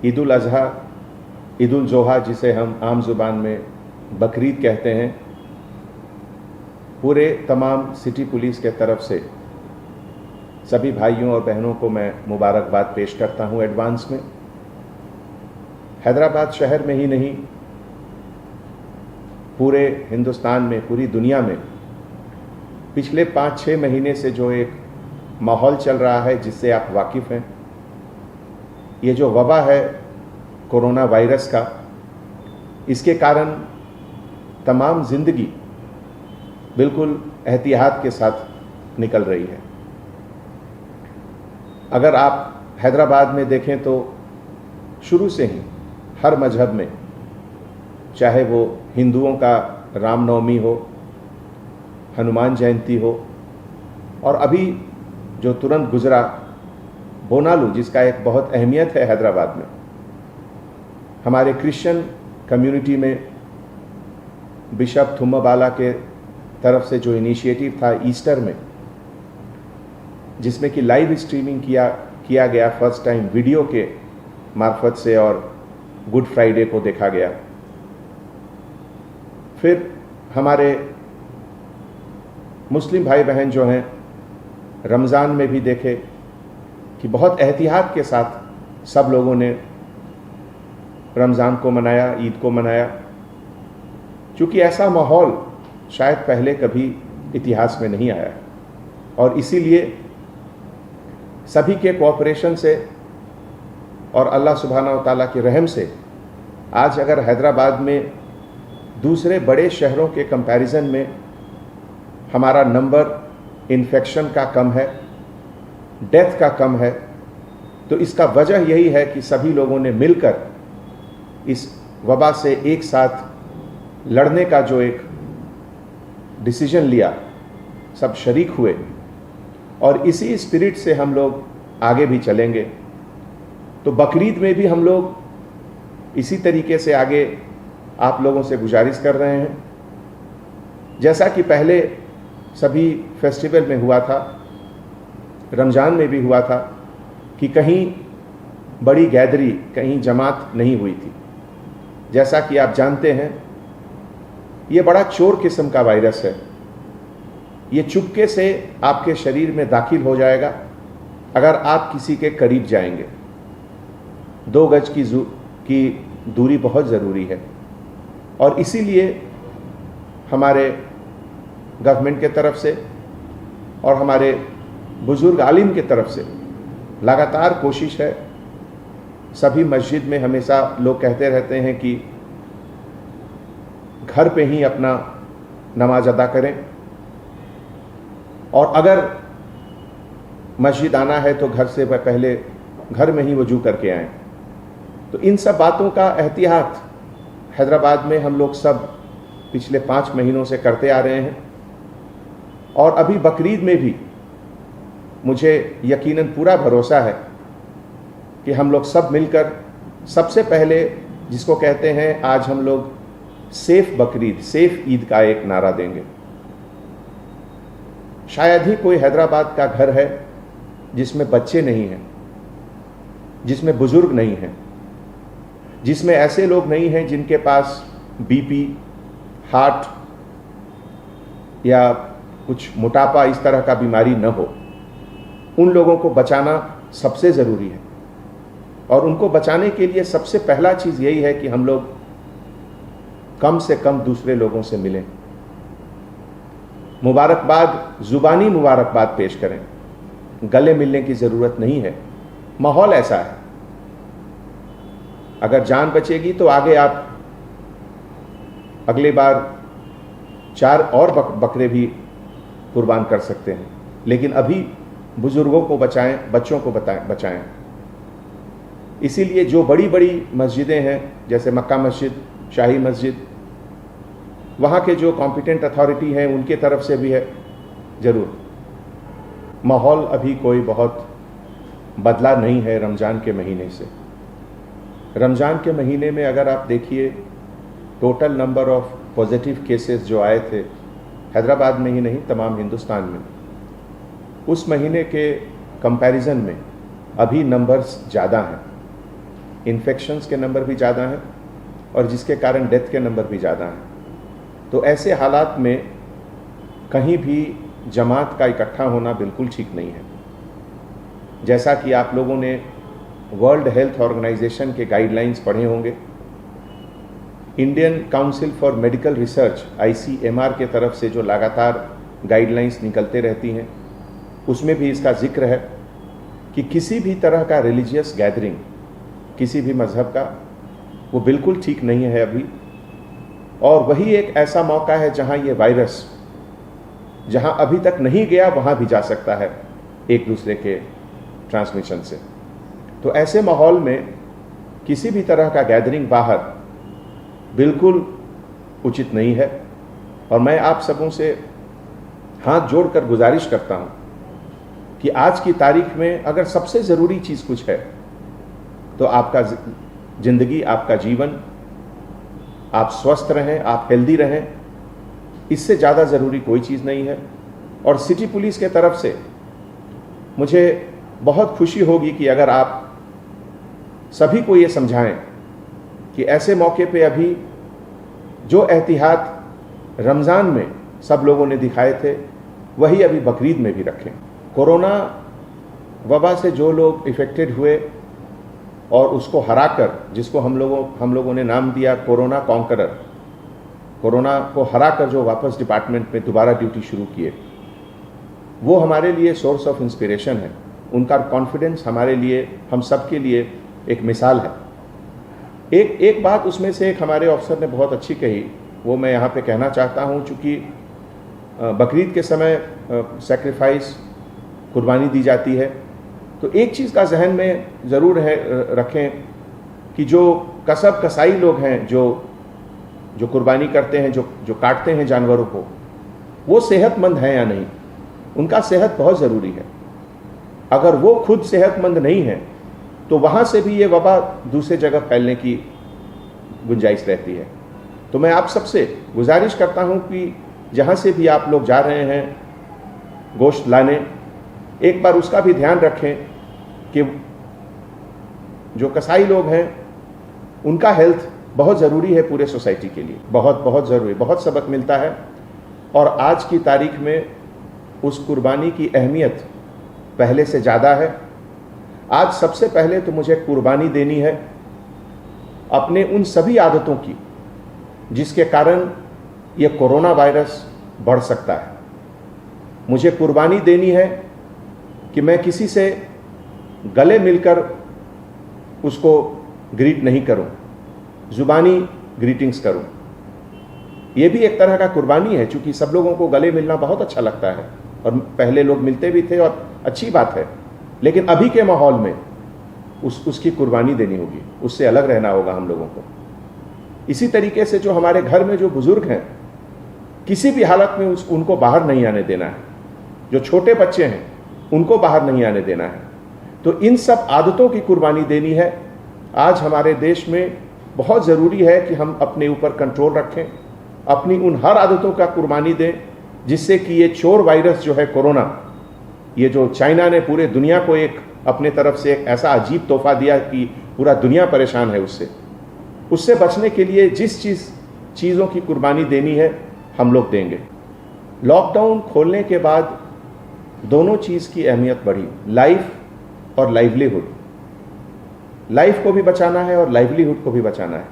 ईद उल अज़हा, ईद उल जोहा जिसे हम आम ज़ुबान में बकरीद कहते हैं, पूरे तमाम सिटी पुलिस के तरफ से सभी भाइयों और बहनों को मैं मुबारकबाद पेश करता हूं एडवांस में। हैदराबाद शहर में ही नहीं, पूरे हिंदुस्तान में, पूरी दुनिया में पिछले 5-6 महीने से जो एक माहौल चल रहा है जिससे आप वाकिफ़ हैं, ये जो वबा है कोरोना वायरस का, इसके कारण तमाम ज़िंदगी बिल्कुल एहतियात के साथ निकल रही है। अगर आप हैदराबाद में देखें तो शुरू से ही हर मजहब में, चाहे वो हिंदुओं का रामनवमी हो, हनुमान जयंती हो, और अभी जो तुरंत गुजरा बोनालू, जिसका एक बहुत अहमियत है हैदराबाद में, हमारे क्रिश्चियन कम्युनिटी में बिशप थुम्माबाला के तरफ से जो इनिशिएटिव था ईस्टर में, जिसमें कि लाइव स्ट्रीमिंग किया गया फर्स्ट टाइम वीडियो के मार्फत से, और गुड फ्राइडे को देखा गया। फिर हमारे मुस्लिम भाई बहन जो हैं, रमज़ान में भी देखे कि बहुत एहतियात के साथ सब लोगों ने रमज़ान को मनाया, ईद को मनाया, क्योंकि ऐसा माहौल शायद पहले कभी इतिहास में नहीं आया, और इसीलिए सभी के कोऑपरेशन से और अल्लाह सुब्हानहू व तआला के रहम से आज अगर हैदराबाद में दूसरे बड़े शहरों के कंपैरिजन में हमारा नंबर इन्फेक्शन का कम है, डेथ का कम है, तो इसका वजह यही है कि सभी लोगों ने मिलकर इस वबा से एक साथ लड़ने का जो एक डिसीजन लिया, सब शरीक हुए, और इसी स्पिरिट से हम लोग आगे भी चलेंगे। तो बकरीद में भी हम लोग इसी तरीके से आगे आप लोगों से गुजारिश कर रहे हैं, जैसा कि पहले सभी फेस्टिवल में हुआ था, रमज़ान में भी हुआ था, कि कहीं बड़ी गैदरी, कहीं जमात नहीं हुई थी। जैसा कि आप जानते हैं, ये बड़ा चोर किस्म का वायरस है, ये चुपके से आपके शरीर में दाखिल हो जाएगा अगर आप किसी के करीब जाएंगे। 2 गज की दूरी बहुत ज़रूरी है, और इसीलिए हमारे गवर्नमेंट के तरफ से और हमारे बुज़ुर्ग आलिम की तरफ से लगातार कोशिश है। सभी मस्जिद में हमेशा लोग कहते रहते हैं कि घर पे ही अपना नमाज अदा करें, और अगर मस्जिद आना है तो घर से पहले घर में ही वजू करके आएं। तो इन सब बातों का एहतियात हैदराबाद में हम लोग सब पिछले 5 महीनों से करते आ रहे हैं, और अभी बकरीद में भी मुझे यकीनन पूरा भरोसा है कि हम लोग सब मिलकर सबसे पहले, जिसको कहते हैं आज हम लोग सेफ बकरीद, सेफ ईद का एक नारा देंगे। शायद ही कोई हैदराबाद का घर है जिसमें बच्चे नहीं हैं, जिसमें बुजुर्ग नहीं हैं, जिसमें ऐसे लोग नहीं हैं जिनके पास बीपी, हार्ट या कुछ मोटापा, इस तरह का बीमारी न हो। उन लोगों को बचाना सबसे ज़रूरी है, और उनको बचाने के लिए सबसे पहला चीज़ यही है कि हम लोग कम से कम दूसरे लोगों से मिलें, मुबारकबाद, ज़ुबानी मुबारकबाद पेश करें। गले मिलने की ज़रूरत नहीं है, माहौल ऐसा है। अगर जान बचेगी तो आगे आप अगली बार 4 और बकरे भी कुर्बान कर सकते हैं, लेकिन अभी बुजुर्गों को बचाएं, बच्चों को बचाएं। इसीलिए जो बड़ी बड़ी मस्जिदें हैं, जैसे मक्का मस्जिद, शाही मस्जिद, वहाँ के जो कॉम्पिटेंट अथॉरिटी हैं उनके तरफ से भी है ज़रूर। माहौल अभी कोई बहुत बदला नहीं है रमज़ान के महीने से। रमज़ान के महीने में अगर आप देखिए, total number of positive cases जो आए थे हैदराबाद में ही नहीं, तमाम हिंदुस्तान में, उस महीने के कंपैरिजन में अभी नंबर्स ज़्यादा हैं। इन्फेक्शंस के नंबर भी ज़्यादा हैं और जिसके कारण डेथ के नंबर भी ज़्यादा हैं। तो ऐसे हालात में कहीं भी जमात का इकट्ठा होना बिल्कुल ठीक नहीं है। जैसा कि आप लोगों ने वर्ल्ड हेल्थ ऑर्गेनाइजेशन के गाइडलाइंस पढ़े होंगे, Indian council for medical research ICMR के तरफ से जो लगातार गाइडलाइंस निकलते रहती हैं, उसमें भी इसका जिक्र है कि किसी भी तरह का रिलीजियस गैदरिंग किसी भी मज़हब का वो बिल्कुल ठीक नहीं है अभी। और वही एक ऐसा मौका है जहां ये वायरस जहां अभी तक नहीं गया वहां भी जा सकता है एक दूसरे के ट्रांसमिशन से। तो ऐसे माहौल में किसी भी तरह का गैदरिंग बाहर बिल्कुल उचित नहीं है। और मैं आप सबों से हाथ जोड़कर गुजारिश करता हूं कि आज की तारीख में अगर सबसे ज़रूरी चीज़ कुछ है तो आपका ज़िंदगी, आपका जीवन, आप स्वस्थ रहें, आप हेल्दी रहें, इससे ज़्यादा ज़रूरी कोई चीज़ नहीं है। और सिटी पुलिस के तरफ से मुझे बहुत खुशी होगी कि अगर आप सभी को ये समझाएं कि ऐसे मौके पे अभी जो एहतियात रमज़ान में सब लोगों ने दिखाए थे वही अभी बकरीद में भी रखें। कोरोना वबा से जो लोग इफ़ेक्टेड हुए और उसको हराकर, जिसको हम लोगों ने नाम दिया कोरोना कॉन्करर, कोरोना को हराकर जो वापस डिपार्टमेंट में दोबारा ड्यूटी शुरू किए, वो हमारे लिए सोर्स ऑफ इंस्पिरेशन है। उनका कॉन्फिडेंस हमारे लिए, हम सब के लिए एक मिसाल है। एक बात उसमें से एक हमारे ऑफिसर ने बहुत अच्छी कही, वो मैं यहाँ पे कहना चाहता हूँ। चूँकि बकरीद के समय सैक्रिफाइस, कुर्बानी दी जाती है, तो एक चीज़ का जहन में ज़रूर रखें कि जो कसब कसाई लोग हैं, जो कुर्बानी करते हैं, जो काटते हैं जानवरों को, वो सेहतमंद हैं या नहीं। उनका सेहत बहुत ज़रूरी है। अगर वो खुद सेहतमंद नहीं है तो वहाँ से भी ये वबा दूसरे जगह फैलने की गुंजाइश रहती है। तो मैं आप सबसे गुजारिश करता हूँ कि जहाँ से भी आप लोग जा रहे हैं गोश्त लाने, एक बार उसका भी ध्यान रखें कि जो कसाई लोग हैं उनका हेल्थ बहुत ज़रूरी है पूरे सोसाइटी के लिए, बहुत ज़रूरी, बहुत सबक मिलता है। और आज की तारीख में उस कुर्बानी की अहमियत पहले से ज़्यादा है। आज सबसे पहले तो मुझे कुर्बानी देनी है अपने उन सभी आदतों की जिसके कारण ये कोरोना वायरस बढ़ सकता है। मुझे कुर्बानी देनी है कि मैं किसी से गले मिलकर उसको ग्रीट नहीं करूं, जुबानी ग्रीटिंग्स करूं। ये भी एक तरह का कुर्बानी है, क्योंकि सब लोगों को गले मिलना बहुत अच्छा लगता है और पहले लोग मिलते भी थे और अच्छी बात है। लेकिन अभी के माहौल में उसकी कुर्बानी देनी होगी, उससे अलग रहना होगा हम लोगों को। इसी तरीके से जो हमारे घर में जो बुजुर्ग हैं, किसी भी हालत में उनको बाहर नहीं आने देना है। जो छोटे बच्चे हैं उनको बाहर नहीं आने देना है। तो इन सब आदतों की कुर्बानी देनी है। आज हमारे देश में बहुत ज़रूरी है कि हम अपने ऊपर कंट्रोल रखें, अपनी उन हर आदतों का कुर्बानी दें जिससे कि ये चोर वायरस जो है कोरोना, ये जो चाइना ने पूरे दुनिया को एक अपने तरफ से एक ऐसा अजीब तोहफा दिया कि पूरा दुनिया परेशान है उससे बचने के लिए जिस चीज़ों की कुर्बानी देनी है हम लोग देंगे। लॉकडाउन खोलने के बाद दोनों चीज़ की अहमियत बढ़ी, लाइफ और लाइवलीहुड। लाइफ को भी बचाना है और लाइवलीहुड को भी बचाना है।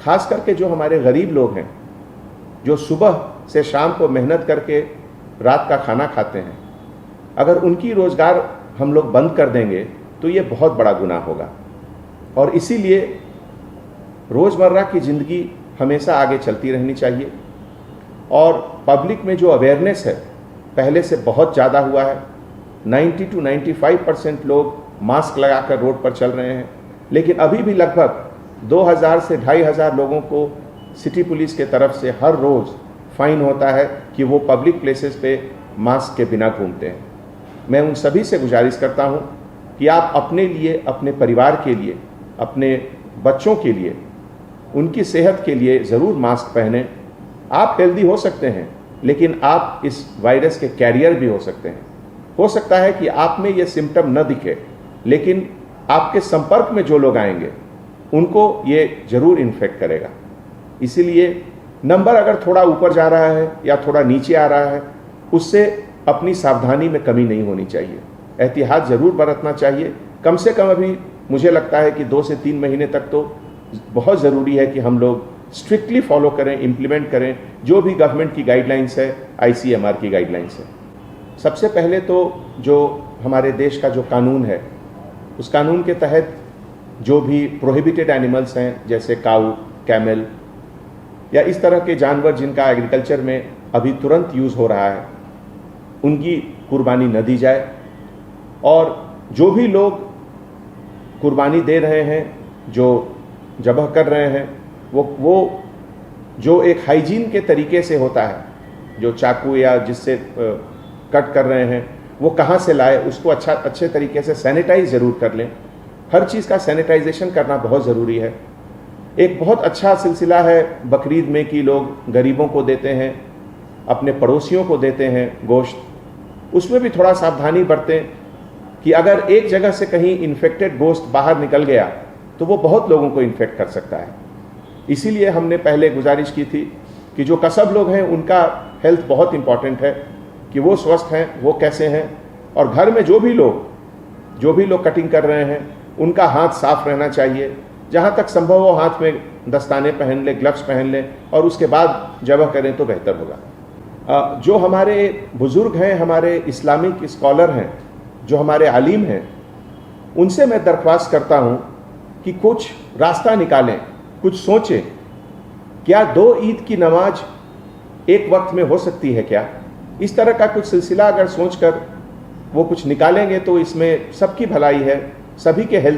खास करके जो हमारे गरीब लोग हैं, जो सुबह से शाम को मेहनत करके रात का खाना खाते हैं, अगर उनकी रोज़गार हम लोग बंद कर देंगे तो ये बहुत बड़ा गुनाह होगा। और इसीलिए रोज़मर्रा की ज़िंदगी हमेशा आगे चलती रहनी चाहिए। और पब्लिक में जो अवेयरनेस है पहले से बहुत ज़्यादा हुआ है। 90 to 95% लोग मास्क लगाकर रोड पर चल रहे हैं, लेकिन अभी भी लगभग 2000 से 2500 लोगों को सिटी पुलिस के तरफ से हर रोज़ फाइन होता है कि वो पब्लिक प्लेसेस पे मास्क के बिना घूमते हैं। मैं उन सभी से गुजारिश करता हूँ कि आप अपने लिए, अपने परिवार के लिए, अपने बच्चों के लिए, उनकी सेहत के लिए ज़रूर मास्क पहनें। आप हेल्दी हो सकते हैं, लेकिन आप इस वायरस के कैरियर भी हो सकते हैं। हो सकता है कि आप में ये सिम्टम न दिखे, लेकिन आपके संपर्क में जो लोग आएंगे उनको ये जरूर इन्फेक्ट करेगा। इसीलिए नंबर अगर थोड़ा ऊपर जा रहा है या थोड़ा नीचे आ रहा है, उससे अपनी सावधानी में कमी नहीं होनी चाहिए, एहतियात ज़रूर बरतना चाहिए। कम से कम अभी मुझे लगता है कि 2 से 3 महीने तक तो बहुत ज़रूरी है कि हम लोग स्ट्रिक्टली फॉलो करें, इम्प्लीमेंट करें जो भी गवर्नमेंट की गाइडलाइंस है, ICMR की गाइडलाइंस है। सबसे पहले तो जो हमारे देश का जो कानून है, उस कानून के तहत जो भी प्रोहिबिटेड एनिमल्स हैं, जैसे काऊ, कैमल या इस तरह के जानवर जिनका एग्रीकल्चर में अभी तुरंत यूज़ हो रहा है, उनकी कुर्बानी न दी जाए। और जो भी लोग कुर्बानी दे रहे हैं, जो ज़बह कर रहे हैं, वो जो एक हाइजीन के तरीके से होता है, जो चाकू या जिससे कट कर रहे हैं, वो कहाँ से लाए, उसको अच्छे तरीके से सैनिटाइज ज़रूर कर लें। हर चीज़ का सैनिटाइजेशन करना बहुत ज़रूरी है। एक बहुत अच्छा सिलसिला है बकरीद में कि लोग गरीबों को देते हैं, अपने पड़ोसियों को देते हैं गोश्त। उसमें भी थोड़ा सावधानी बरतें कि अगर एक जगह से कहीं इन्फेक्टेड गोश्त बाहर निकल गया तो वो बहुत लोगों को इन्फेक्ट कर सकता है। इसीलिए हमने पहले गुजारिश की थी कि जो कसब लोग हैं उनका हेल्थ बहुत इम्पॉर्टेंट है, कि वो स्वस्थ हैं, वो कैसे हैं, और घर में जो भी लोग कटिंग कर रहे हैं उनका हाथ साफ रहना चाहिए। जहाँ तक संभव हो हाथ में दस्ताने पहन लें, ग्लव्स पहन लें, और उसके बाद ज़बह करें तो बेहतर होगा। जो हमारे बुज़ुर्ग हैं, हमारे इस्लामिक स्कॉलर हैं, जो हमारे आलिम हैं, उनसे मैं दरख्वास्त करता हूँ कि कुछ रास्ता निकालें, कुछ सोचें। क्या 2 ईद की नमाज एक वक्त में हो सकती है क्या? इस तरह का कुछ सिलसिला अगर सोचकर वो कुछ निकालेंगे तो इसमें सबकी भलाई है, सभी के हेल्थ